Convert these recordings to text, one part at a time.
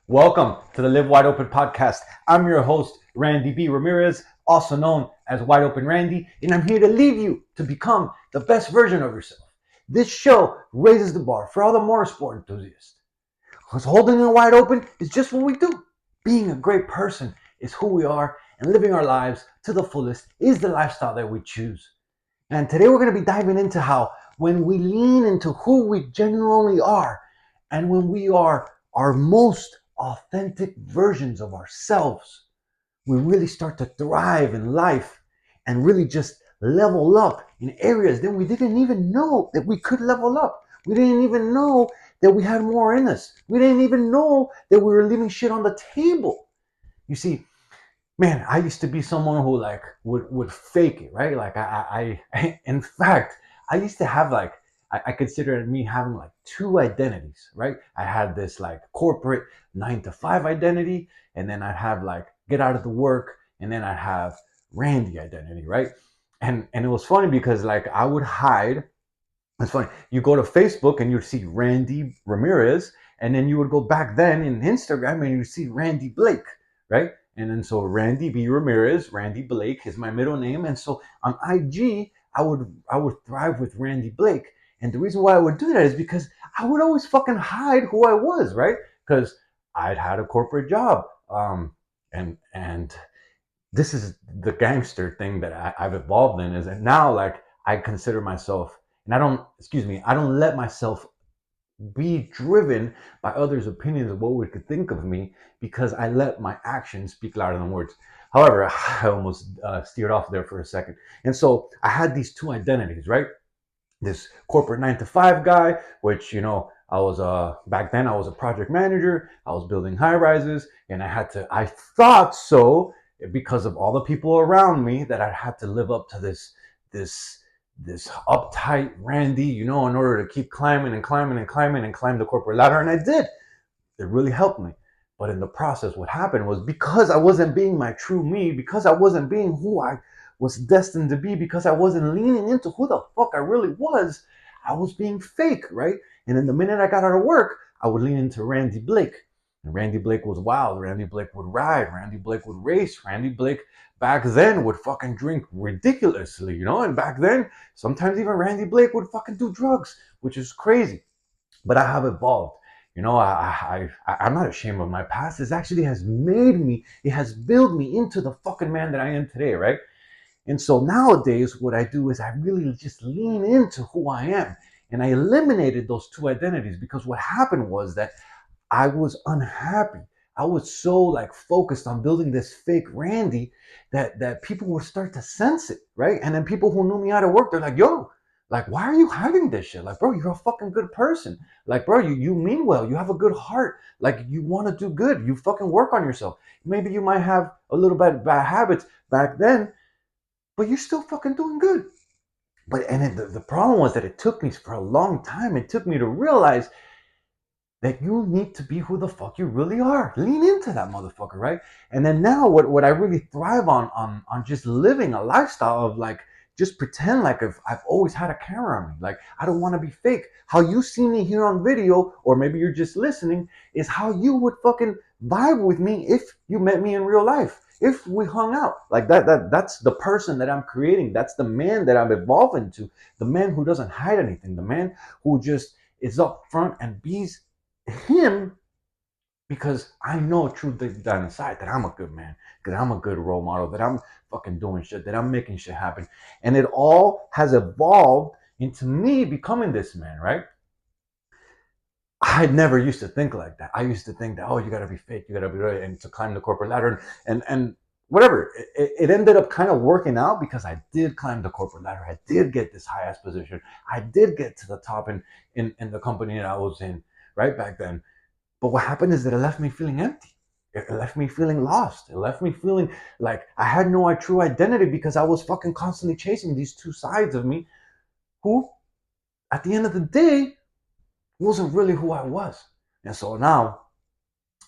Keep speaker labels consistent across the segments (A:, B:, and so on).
A: Welcome to the Live Wide Open podcast. I'm your host, Randy B. Ramirez, also known as Wide Open Randy, and I'm here to lead you to become the best version of yourself. This show raises the bar for all the motorsport enthusiasts. Because holding it wide open is just what we do. Being a great person is who we are, and living our lives to the fullest is the lifestyle that we choose. And today we're going to be diving into how when we lean into who we genuinely are and when we are our most authentic versions of ourselves, we really start to thrive in life and really just level up in areas that we didn't even know that we could level up. We didn't even know that we had more in us. We didn't even know that we were leaving shit on the table. You see, man, I used to be someone who like would fake it, right? Like I in fact, I used to have like I consider me having like two identities, right? I had this like corporate 9 to 5 identity, and then I have like get out of the work, and then I have Randy identity, right? And it was funny because like I would hide. It's funny. You go to Facebook and you'd see Randy Ramirez, and then you would go back then in Instagram and you see Randy Blake, right? And then so Randy B Ramirez, Randy Blake is my middle name, and so on IG I would thrive with Randy Blake, and the reason why I would do that is because I would always fucking hide who I was, right? Because I'd had a corporate job, and this is the gangster thing that I've evolved in is that now like I consider myself, and I don't let myself be driven by others' opinions of what we could think of me because I let my actions speak louder than words. However, I almost steered off there for a second. And so I had these two identities, right? This corporate 9 to 5 guy, which, I was back then I was a project manager. I was building high rises, and I thought so because of all the people around me that I had to live up to this this uptight Randy, in order to keep climbing and climbing and climbing and climb the corporate ladder. And I did. It really helped me. But in the process, what happened was because I wasn't being my true me, because I wasn't being who I was destined to be, because I wasn't leaning into who the fuck I really was, I was being fake, right? And then the minute I got out of work, I would lean into Randy Blake. And Randy Blake was wild. Randy Blake would ride. Randy Blake would race. Randy Blake back then would fucking drink ridiculously, And back then, sometimes even Randy Blake would fucking do drugs, which is crazy. But I have evolved. I'm not ashamed of my past. It actually has made me, it has built me into the fucking man that I am today, right? And so nowadays, what I do is I really just lean into who I am. And I eliminated those two identities because what happened was that I was unhappy. I was so like focused on building this fake Randy that people would start to sense it, right? And then people who knew me out of work, they're like, "Yo, like, why are you hiding this shit? Like, bro, you're a fucking good person. Like, bro, you mean well. You have a good heart. Like, you want to do good. You fucking work on yourself. Maybe you might have a little bit of bad habits back then, but you're still fucking doing good." The problem was that it took me for a long time. It took me to realize that you need to be who the fuck you really are. Lean into that motherfucker, right? And then now what I really thrive on just living a lifestyle of like just pretend like I've always had a camera on me. Like I don't want to be fake. How you see me here on video, or maybe you're just listening, is how you would fucking vibe with me if you met me in real life. If we hung out. Like that's the person that I'm creating. That's the man that I'm evolving to. The man who doesn't hide anything. The man who just is up front and bees him because I know truth deep down inside that I'm a good man, that I'm a good role model, that I'm fucking doing shit, that I'm making shit happen. And it all has evolved into me becoming this man, right? I never used to think like that. I used to think that, oh, you gotta be fake, you gotta be right, and to climb the corporate ladder and whatever. It ended up kind of working out because I did climb the corporate ladder. I did get this high ass position. I did get to the top in the company that I was in right back then. But what happened is that it left me feeling empty. It left me feeling lost. It left me feeling like I had no true identity because I was fucking constantly chasing these two sides of me who, at the end of the day, wasn't really who I was. And so now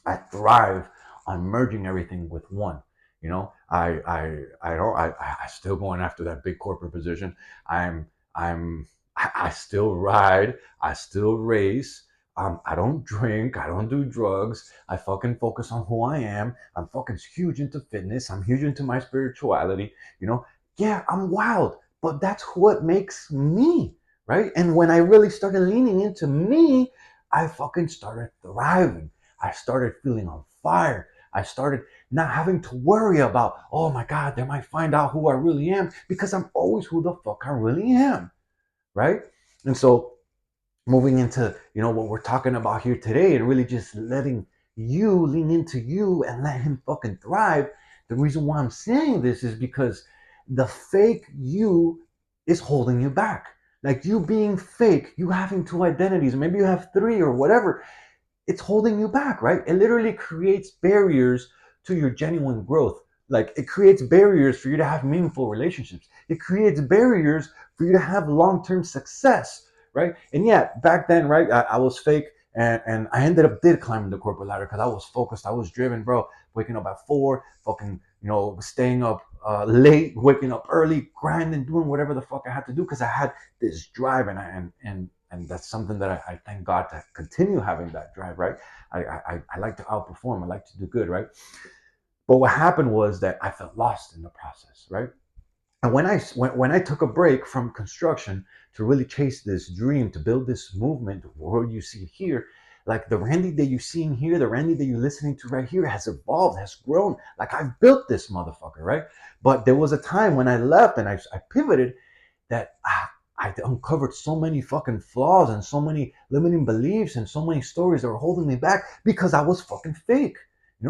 A: I thrive on merging everything with one. I still going after that big corporate position. I'm I still ride, I still race, I don't drink. I don't do drugs. I fucking focus on who I am. I'm fucking huge into fitness. I'm huge into my spirituality. You know, yeah, I'm wild, but that's what makes me, right? And when I really started leaning into me, I fucking started thriving. I started feeling on fire. I started not having to worry about, oh my God, they might find out who I really am, because I'm always who the fuck I really am, right? And so moving into what we're talking about here today, and really just letting you lean into you and let him fucking thrive. The reason why I'm saying this is because the fake you is holding you back. Like, you being fake, you having two identities, maybe you have three or whatever, it's holding you back, right? It literally creates barriers to your genuine growth. Like, it creates barriers for you to have meaningful relationships. It creates barriers for you to have long-term success, right? And yeah, back then, right, I was fake, and I ended up did climbing the corporate ladder because I was focused, I was driven, bro. Waking up at 4, fucking, staying up late, waking up early, grinding, doing whatever the fuck I had to do because I had this drive, and that's something that I thank God to continue having that drive, right? I like to outperform. I like to do good, right? But what happened was that I felt lost in the process, right? And when I took a break from construction to really chase this dream, to build this movement, where you see here, like the Randy that you're seeing here, the Randy that you're listening to right here has evolved, has grown. Like, I've built this motherfucker, right? But there was a time when I left and I pivoted, that I uncovered so many fucking flaws and so many limiting beliefs and so many stories that were holding me back because I was fucking fake.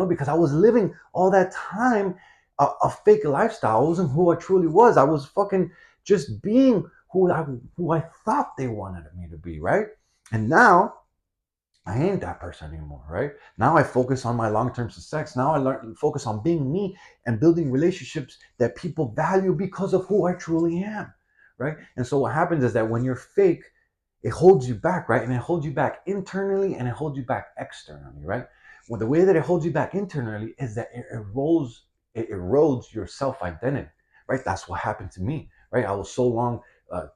A: Because I was living all that time a fake lifestyle. I wasn't who I truly was. I was fucking just being who I thought they wanted me to be, right? And now I ain't that person anymore, right? Now I focus on my long-term success. Now I focus on being me and building relationships that people value because of who I truly am, right? And so what happens is that when you're fake, it holds you back, right? And it holds you back internally and it holds you back externally, right? Well, the way that it holds you back internally is that it erodes your self-identity, right? That's what happened to me, right? I was so long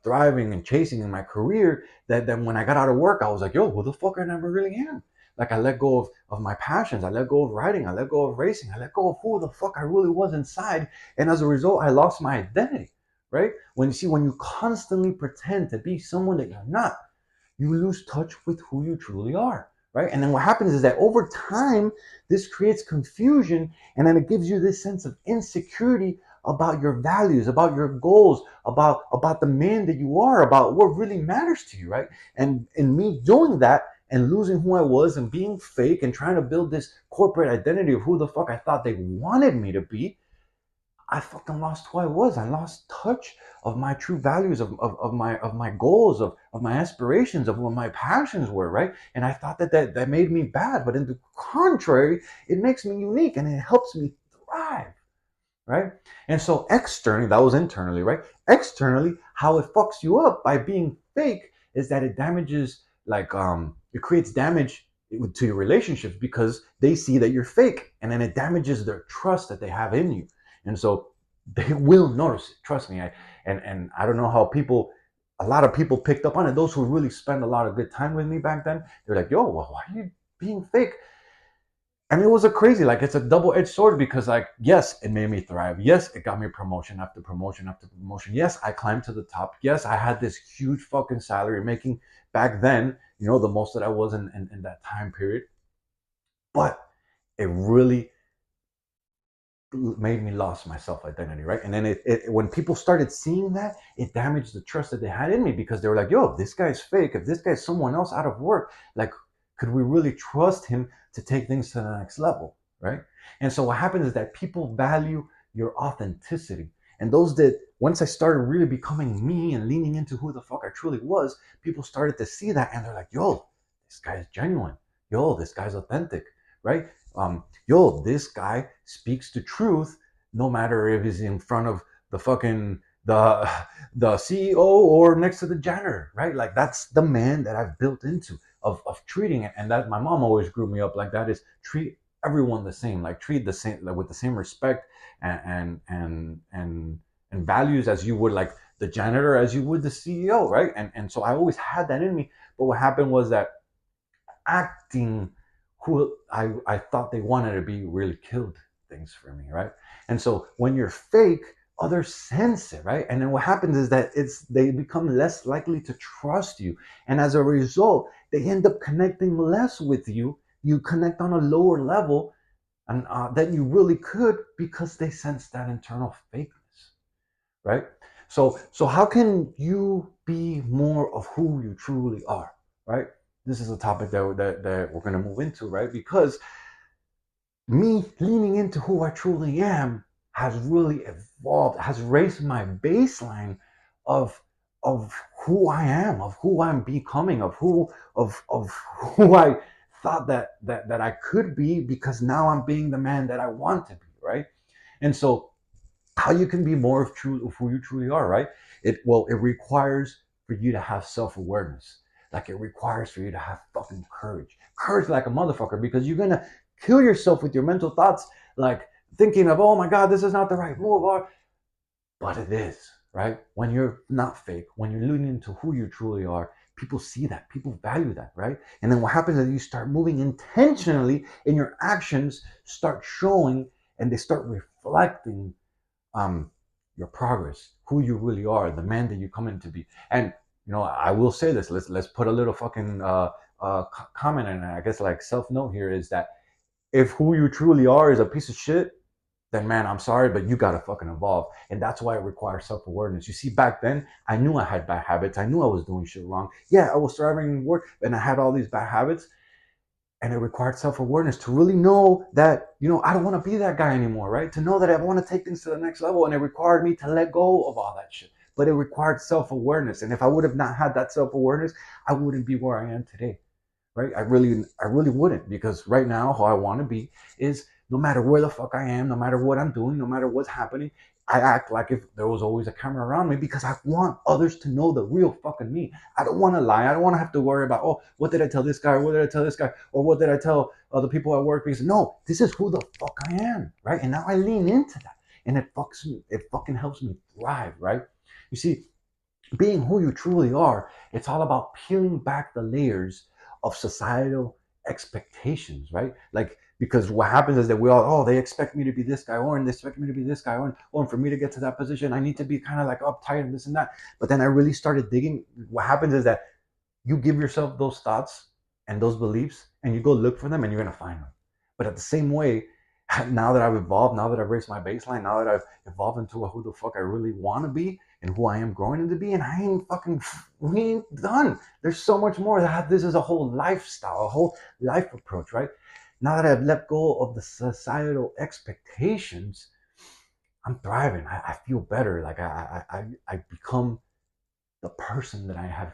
A: thriving and chasing in my career that then when I got out of work, I was like, yo, who the fuck I never really am. Like, I let go of my passions. I let go of writing. I let go of racing. I let go of who the fuck I really was inside. And as a result, I lost my identity, right? When you constantly pretend to be someone that you're not, you lose touch with who you truly are, right? And then what happens is that over time, this creates confusion, and then it gives you this sense of insecurity about your values, about your goals, about the man that you are, about what really matters to you, right? And in me doing that and losing who I was and being fake and trying to build this corporate identity of who the fuck I thought they wanted me to be, I fucking lost who I was. I lost touch of my true values, of my goals, of my aspirations, of what my passions were, right? And I thought that made me bad. But in the contrary, it makes me unique and it helps me thrive, right? And so externally, that was internally, right? Externally, how it fucks you up by being fake is that it damages, like, it creates damage to your relationships because they see that you're fake, and then it damages their trust that they have in you. And so they will notice it. Trust me. And I don't know how a lot of people picked up on it. Those who really spent a lot of good time with me back then, they're like, yo, well, why are you being fake? And it was a crazy, like, it's a double-edged sword because, like, yes, it made me thrive. Yes, it got me promotion after promotion after promotion. Yes, I climbed to the top. Yes, I had this huge fucking salary, making back then, the most that I was in that time period. But it really made me lost my self-identity, right? And then when people started seeing that, it damaged the trust that they had in me because they were like, yo, if this guy's fake, if this guy's someone else out of work, like, could we really trust him to take things to the next level, right? And so what happens is that people value your authenticity. And those that, once I started really becoming me and leaning into who the fuck I truly was, people started to see that and they're like, yo, this guy's genuine. Yo, this guy's authentic, right? Yo, this guy speaks the truth, no matter if he's in front of the fucking the CEO or next to the janitor, right? Like, that's the man that I've built into of treating it, and that my mom always grew me up like that, is treat everyone the same, like treat the same, like with the same respect and values as you would, like, the janitor, as you would the CEO, right? And so I always had that in me. But what happened was that acting who I thought they wanted to be really killed things for me, right? And so when you're fake, others sense it, right? And then what happens is that they become less likely to trust you. And as a result, they end up connecting less with you. You connect on a lower level and than you really could because they sense that internal fakeness, right? So how can you be more of who you truly are, right? This is a topic that we're going to move into, right? Because me leaning into who I truly am has really evolved, has raised my baseline of of who I am, of who I'm becoming, of who I thought that I could be, because now I'm being the man that I want to be, right? And so how you can be more of who you truly are, right? It requires for you to have self-awareness. Like, it requires for you to have fucking courage like a motherfucker, because you're gonna kill yourself with your mental thoughts, like thinking of, oh my god, this is not the right move, or but it is, right? When you're not fake, when you're leaning into who you truly are, people see that, people value that, right? And then what happens is you start moving intentionally, and your actions start showing, and they start reflecting um, your progress, who you really are, the man that you come in to be. And I will say this. Let's put a little fucking comment in, I guess, like self note here, is that if who you truly are is a piece of shit, then man, I'm sorry, but you gotta fucking evolve. And that's why it requires self awareness. You see, back then, I knew I had bad habits. I knew I was doing shit wrong. Yeah, I was striving in work, and I had all these bad habits, and it required self-awareness to really know that I don't want to be that guy anymore, right? To know that I want to take things to the next level, and it required me to let go of all that shit. But it required self-awareness, and if I would have not had that self-awareness, I wouldn't be where I am today, right? I really wouldn't, because right now, how I want to be is, no matter where the fuck I am, no matter what I'm doing, no matter what's happening, I act like if there was always a camera around me, because I want others to know the real fucking me. I don't want to lie. I don't want to have to worry about, oh, what did I tell this guy? Or what did I tell this guy? Or what did I tell the people at work? Because no, this is who the fuck I am, right? And now I lean into that, and it fucks me. It fucking helps me thrive, right? You see, being who you truly are, it's all about peeling back the layers of societal expectations, right? Like, because what happens is that we all, oh, they expect me to be this guy, or and they expect me to be this guy, or for me to get to that position, I need to be kind of like uptight and this and that. But then I really started digging. What happens is that you give yourself those thoughts and those beliefs, and you go look for them, and you're going to find them. But at the same way, now that I've evolved, now that I've raised my baseline, now that I've evolved into who the fuck I really want to be, and who I am growing into be, and we ain't done. There's so much more. This is a whole lifestyle, a whole life approach, right? Now that I've let go of the societal expectations, I'm thriving. I feel better. Like I become the person that I have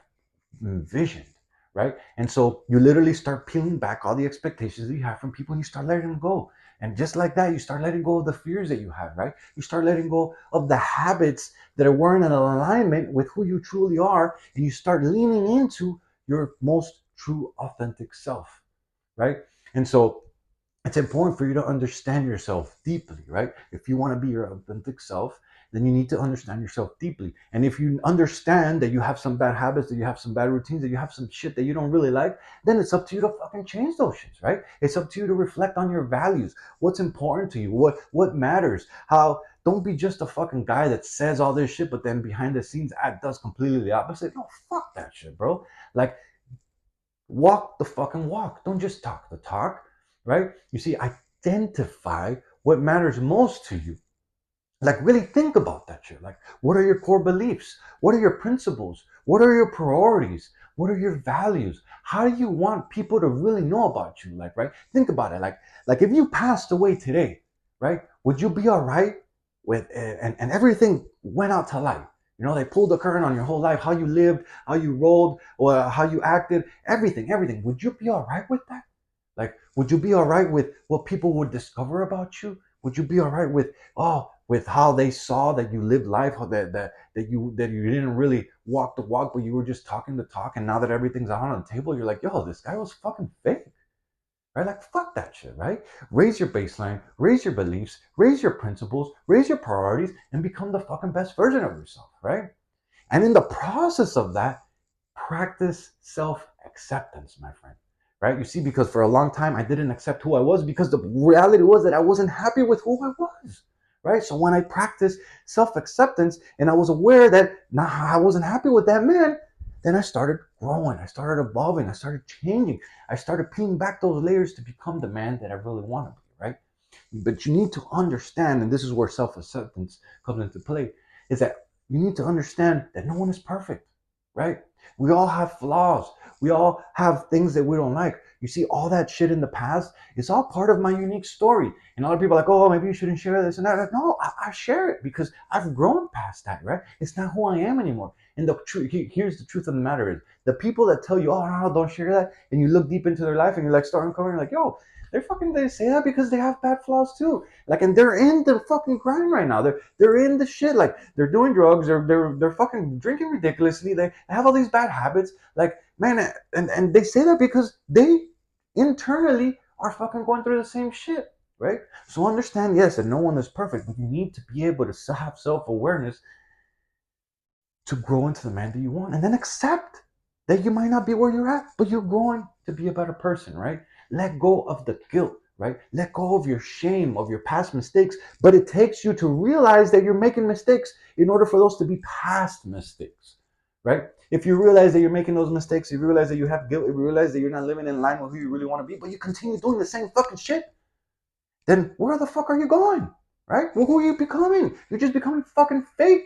A: envisioned, right? And so you literally start peeling back all the expectations that you have from people, and you start letting them go. And just like that, you start letting go of the fears that you have, right? You start letting go of the habits that are weren't in alignment with who you truly are, and you start leaning into your most true, authentic self, right? And so it's important for you to understand yourself deeply, right? If you want to be your authentic self, then you need to understand yourself deeply. And if you understand that you have some bad habits, that you have some bad routines, that you have some shit that you don't really like, then it's up to you to fucking change those shits, right? It's up to you to reflect on your values. What's important to you? What matters? How don't be just a fucking guy that says all this shit, but then behind the scenes does completely the opposite. No, fuck that shit, bro. Like, walk the fucking walk. Don't just talk the talk, right? You see, identify what matters most to you. Like, really think about that shit. Like, what are your core beliefs? What are your principles? What are your priorities? What are your values? How do you want people to really know about you? Like, right? Think about it. Like if you passed away today, right? Would you be all right with and everything went out to light? They pulled the curtain on your whole life, how you lived, how you rolled, or how you acted, everything. Would you be all right with that? Like, would you be all right with what people would discover about you? Would you be all right with how they saw that you lived life, how that you didn't really walk the walk, but you were just talking the talk, and now that everything's out on the table, you're like, yo, this guy was fucking fake, right? Like, fuck that shit, right? Raise your baseline, raise your beliefs, raise your principles, raise your priorities, and become the fucking best version of yourself, right? And in the process of that, practice self acceptance, my friend. right? You see, because for a long time I didn't accept who I was because the reality was that I wasn't happy with who I was, right? So when I practiced self-acceptance and I was aware that nah, I wasn't happy with that man, then I started growing, I started evolving, I started changing, I started peeling back those layers to become the man that I really want to be, right? But you need to understand, and this is where self-acceptance comes into play, is that you need to understand that no one is perfect, right? We all have flaws. We all have things that we don't like. You see, all that shit in the past, it's all part of my unique story. And a lot of people are like, oh, maybe you shouldn't share this and that. Like, no, I share it because I've grown past that, right? It's not who I am anymore. And the truth, here's the truth of the matter is the people that tell you, oh, no, don't share that. And you look deep into their life and you're like, start uncovering, like, yo, they say that because they have bad flaws too. Like, and they're in the fucking grind right now. They're in the shit. Like, they're doing drugs. They're fucking drinking ridiculously. They have all these bad habits. Like, man, and they say that because they internally are fucking going through the same shit, right? So understand, yes, that no one is perfect, but you need to be able to have self awareness to grow into the man that you want, and then accept that you might not be where you're at, but you're growing to be a better person, right? Let go of the guilt, right? Let go of your shame, of your past mistakes. But it takes you to realize that you're making mistakes in order for those to be past mistakes, right? If you realize that you're making those mistakes, if you realize that you have guilt, if you realize that you're not living in line with who you really want to be, but you continue doing the same fucking shit, then where the fuck are you going? Right? Well, who are you becoming? You're just becoming fucking fake.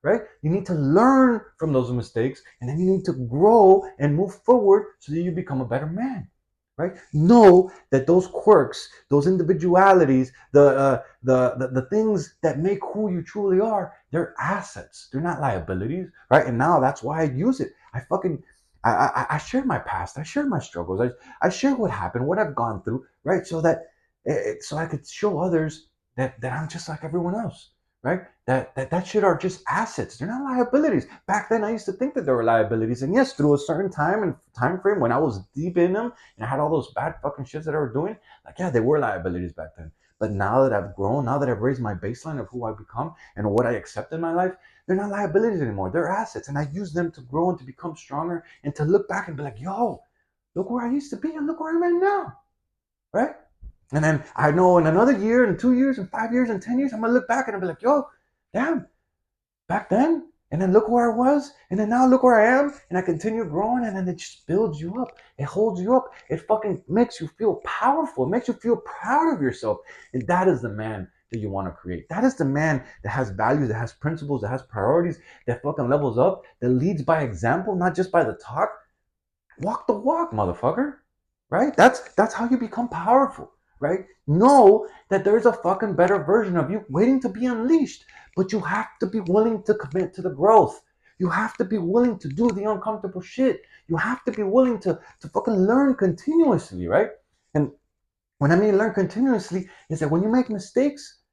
A: Right? You need to learn from those mistakes and then you need to grow and move forward so that you become a better man. Right? Know that those quirks, those individualities, the things that make who you truly are, they're assets. They're not liabilities. Right? And now that's why I use it. I share my past. I share my struggles. I share what happened, what I've gone through, right? So I could show others that I'm just like everyone else, right? That shit are just assets. They're not liabilities. Back then, I used to think that they were liabilities, and yes, through a certain time and time frame when I was deep in them and I had all those bad fucking shits that I were doing, like yeah, they were liabilities back then. But now that I've grown, now that I've raised my baseline of who I've become and what I accept in my life, they're not liabilities anymore. They're assets, and I use them to grow and to become stronger and to look back and be like, yo, look where I used to be and look where I'm at now, right? And then I know in another year, and 2 years, and 5 years, and 10 years, I'm gonna look back and I'll be like, yo, damn, back then, and then look where I was, and then now look where I am, and I continue growing, and then it just builds you up. It holds you up. It fucking makes you feel powerful. It makes you feel proud of yourself. And that is the man that you want to create. That is the man that has values, that has principles, that has priorities, that fucking levels up, that leads by example, not just by the talk. Walk the walk, motherfucker. Right? That's how you become powerful. Right? Know that there's a fucking better version of you waiting to be unleashed. But you have to be willing to commit to the growth. You have to be willing to do the uncomfortable shit. You have to be willing to fucking learn continuously, right? And when I mean learn continuously, is that when you make mistakes,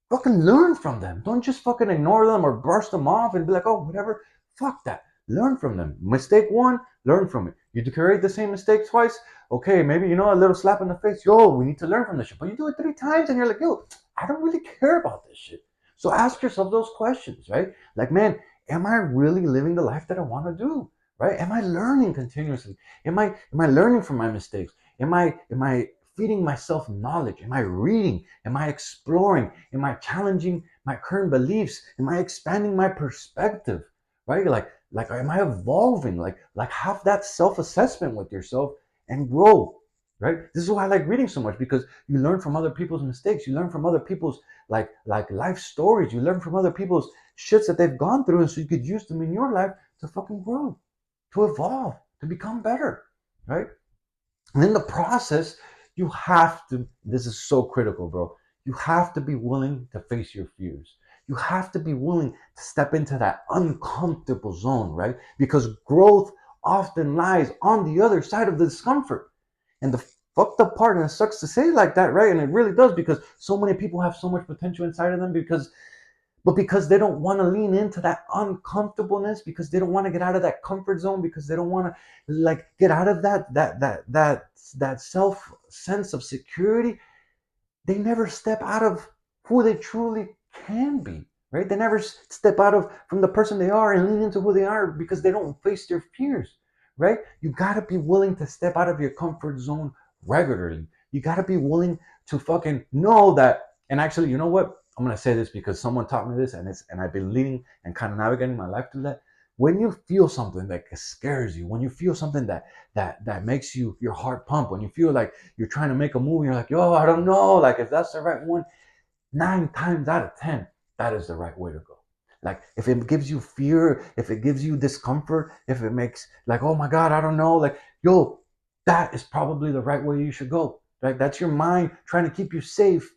A: fucking learn from them. Don't just fucking ignore them or brush them off and be like, oh, whatever. Fuck that. Learn from them. Mistake one, learn from it. You create the same mistake twice. Okay, maybe a little slap in the face. Yo, we need to learn from this shit. But you do it 3 times and you're like, yo, I don't really care about this shit. So ask yourself those questions, right? Like, man, am I really living the life that I want to do? Right? Am I learning continuously? Am I learning from my mistakes? Am I feeding myself knowledge? Am I reading? Am I exploring? Am I challenging my current beliefs? Am I expanding my perspective? Right? Like am I evolving? Like have that self-assessment with yourself and grow. Right? This is why I like reading so much because you learn from other people's mistakes. You learn from other people's like life stories. You learn from other people's shits that they've gone through, and so you could use them in your life to fucking grow, to evolve, to become better. Right? And in the process, you have to, this is so critical, bro. You have to be willing to face your fears. You have to be willing to step into that uncomfortable zone, right? Because growth often lies on the other side of the discomfort. And the fucked up part, and it sucks to say it like that, right? And it really does because so many people have so much potential inside of them because they don't want to lean into that uncomfortableness, because they don't want to get out of that comfort zone, because they don't want to like get out of that self sense of security. They never step out of who they truly can be, right? They never step out of from the person they are and lean into who they are because they don't face their fears, right? You got to be willing to step out of your comfort zone regularly. You got to be willing to fucking know that. And actually, you know what? I'm going to say this because someone taught me this, and I've been leading and kind of navigating my life through that. When you feel something that scares you, when you feel something that makes your heart pump, when you feel like you're trying to make a move, you're like, yo, I don't know, like if that's the right one, 9 times out of 10, that is the right way to go. Like if it gives you fear, if it gives you discomfort, if it makes like, oh my God, I don't know, like, yo, that is probably the right way you should go. Right? That's your mind trying to keep you safe.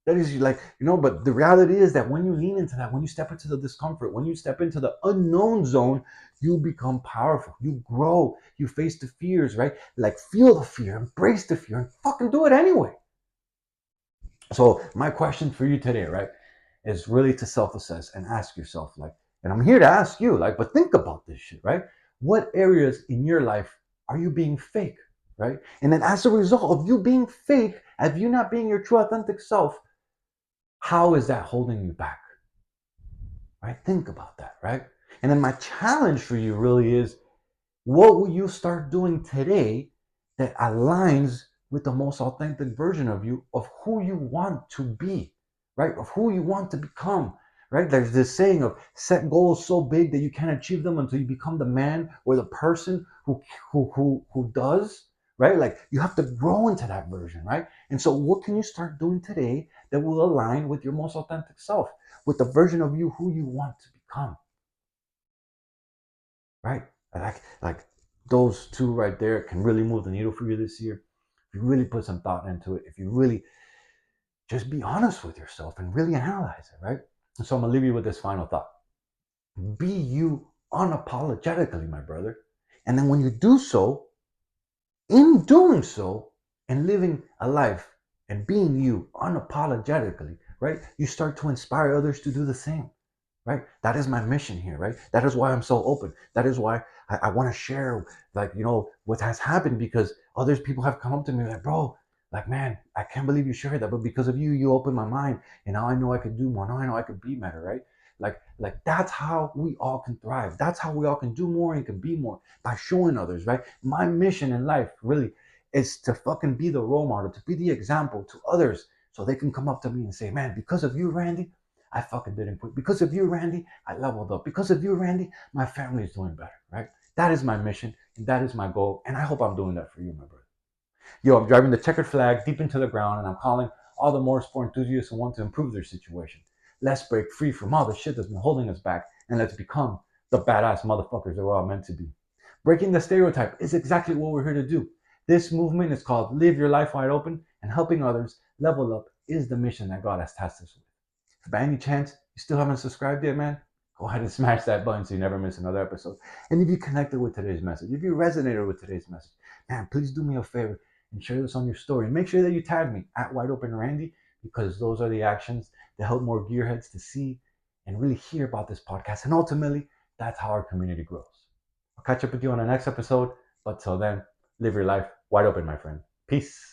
A: That is like, but the reality is that when you lean into that, when you step into the discomfort, when you step into the unknown zone, you become powerful. You grow. You face the fears, right? Like feel the fear, embrace the fear, and fucking do it anyway. So my question for you today, right, is really to self-assess and ask yourself, like, and I'm here to ask you, like, but think about this shit, right? What areas in your life are you being fake, right? And then as a result of you being fake, of you not being your true authentic self, how is that holding you back, right? Think about that, right? And then my challenge for you really is, what will you start doing today that aligns with the most authentic version of you, of who you want to be, right? Of who you want to become, right? There's this saying of set goals so big that you can't achieve them until you become the man or the person who does, right? Like you have to grow into that version, right? And so what can you start doing today that will align with your most authentic self, with the version of you who you want to become? Right? Like those two right there can really move the needle for you this year. If you really put some thought into it, if you really just be honest with yourself and really analyze it, right? And so I'm gonna leave you with this final thought. Be you unapologetically, my brother. And then when you do so, in doing so and living a life and being you unapologetically, right? You start to inspire others to do the same, right? That is my mission here, right? That is why I'm so open. That is why I want to share, like, what has happened, because others people have come up to me like, bro, like, man, I can't believe you shared that, but because of you, you opened my mind, and now I know I could do more. Now I know I could be better, right? Like that's how we all can thrive. That's how we all can do more and can be more, by showing others, right? My mission in life really is to fucking be the role model, to be the example to others, so they can come up to me and say, man, because of you, Randy, I fucking didn't quit. Because of you, Randy, I leveled up. Because of you, Randy, my family is doing better, right? That is my mission, and that is my goal, and I hope I'm doing that for you, my brother. Yo, I'm driving the checkered flag deep into the ground, and I'm calling all the motorsport enthusiasts who want to improve their situation. Let's break free from all the shit that's been holding us back, and let's become the badass motherfuckers that we're all meant to be. Breaking the stereotype is exactly what we're here to do. This movement is called Live Your Life Wide Open, and helping others level up is the mission that God has tasked us with. If by any chance you still haven't subscribed yet, man, go ahead and smash that button so you never miss another episode. And if you connected with today's message, if you resonated with today's message, man, please do me a favor and share this on your story. And make sure that you tag me at Wide Open Randy, because those are the actions that help more gearheads to see and really hear about this podcast. And ultimately, that's how our community grows. I'll catch up with you on the next episode. But till then, live your life wide open, my friend. Peace.